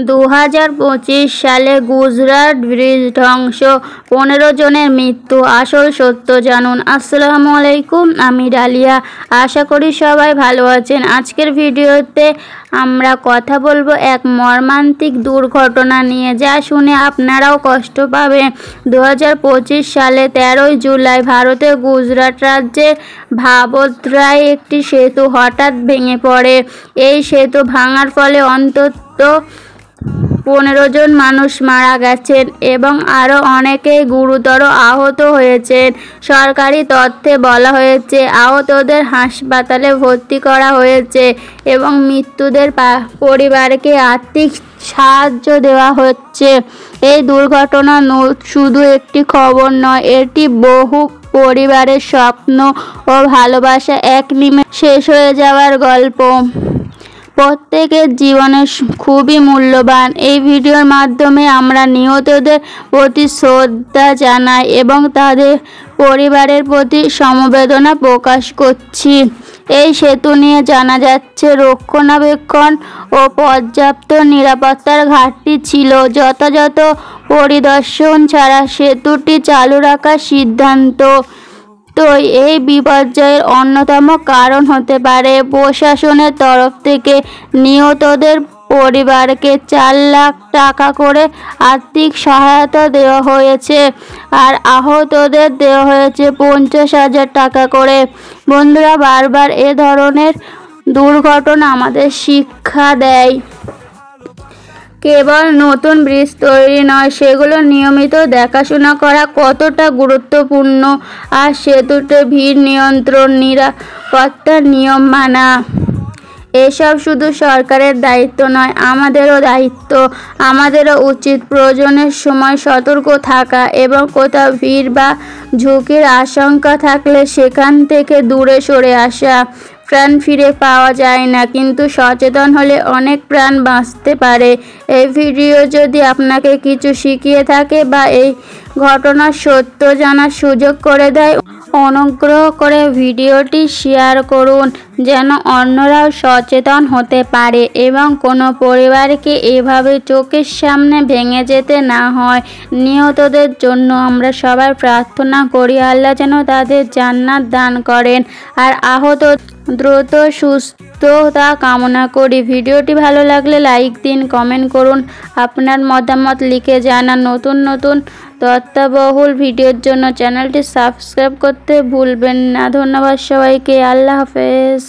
2025 সালে গুজরাট ব্রিজ ধ্বংস, 15 জনের মৃত্যু। আসল সত্য জানুন। আসসালামু আলাইকুম, আমি ডালিয়া। আশা করি সবাই ভালো আছেন। আজকের ভিডিওতে আমরা কথা বলবো এক মর্মান্তিক দুর্ঘটনা নিয়ে, যা শুনে আপনারাও কষ্ট পাবেন। 2025 সালে 13 জুলাই ভারতের গুজরাট রাজ্যের ভাদোদরায় একটি সেতু হঠাৎ ভেঙে পড়ে। এই সেতু ভাঙার ফলে অন্তত 15 জন মানুষ মারা গেছেন এবং আরও অনেকেই গুরুতর আহত হয়েছেন। সরকারি তথ্যে বলা হয়েছে, আহতদের হাসপাতালে ভর্তি করা হয়েছে এবং মৃতদের পরিবারকে আর্থিক সাহায্য দেওয়া হচ্ছে। এই দুর্ঘটনা শুধু একটি খবর নয়, এটি বহু পরিবারের স্বপ্ন ও ভালোবাসা এক নিমেষে শেষ হয়ে যাওয়ার গল্প। প্রত্যেকের জীবনে খুবই মূল্যবান। এই ভিডিওর মাধ্যমে আমরা নিহতদের প্রতি শ্রদ্ধা জানাই এবং তাদের পরিবারের প্রতি সমবেদনা প্রকাশ করছি। এই সেতু নিয়ে জানা যাচ্ছে, রক্ষণাবেক্ষণ ও পর্যাপ্ত নিরাপত্তার ঘাটতি ছিল। যথাযথ পরিদর্শন ছাড়া সেতুটি চালু রাখার সিদ্ধান্ত তো এই বিপর্যয়ের অন্যতম কারণ হতে পারে। প্রশাসনের তরফ থেকে নিহতদের পরিবারকে 4 লাখ টাকা করে আর্থিক সহায়তা দেওয়া হয়েছে আর আহতদের দেওয়া হয়েছে 50,000 টাকা করে। বন্ধুরা, বারবার এ ধরনের দুর্ঘটনা আমাদের শিক্ষা দেয়, কেবল নতুন ব্রিজ তৈরি নয়, সেগুলো নিয়মিত দেখাশোনা করা কতটা গুরুত্বপূর্ণ, আর সেতুতে ভিড় নিয়ন্ত্রণ, নিরাপত্তার নিয়ম মানা, এসব শুধু সরকারের দায়িত্ব নয়, আমাদেরও দায়িত্ব। আমাদেরও উচিত প্রয়োজনের সময় সতর্ক থাকা এবং কোথাও ভিড় বা ঝুঁকির আশঙ্কা থাকলে সেখান থেকে দূরে সরে আসা। প্রাণ ফিরে পাওয়া যায় না, কিন্তু সচেতন হলে অনেক প্রাণ বাঁচতে পারে। এই ভিডিও যদি আপনাকে কিছু শিখিয়ে থাকে বা এই ঘটনার সত্য জানার সুযোগ করে দেয়, অনুগ্রহ করে ভিডিওটি শেয়ার করুন, যেন অন্যরাও সচেতন হতে পারে এবং কোনো পরিবারকে এভাবে চোখের সামনে ভেঙে যেতে না হয়। নিহতদের জন্য আমরা সবাই প্রার্থনা করি, আল্লাহ যেন তাদের জান্নাত দান করেন, আর আহত দ্রুত সুস্থতা কামনা করি। ভিডিওটি ভালো লাগলে লাইক দিন, কমেন্ট করুন, আপনার মতামত লিখে জানান। নতুন তথ্যবহুল ভিডিওর জন্য চ্যানেলটি সাবস্ক্রাইব করতে ভুলবেন না। ধন্যবাদ সবাইকে। আল্লাহ হাফেজ।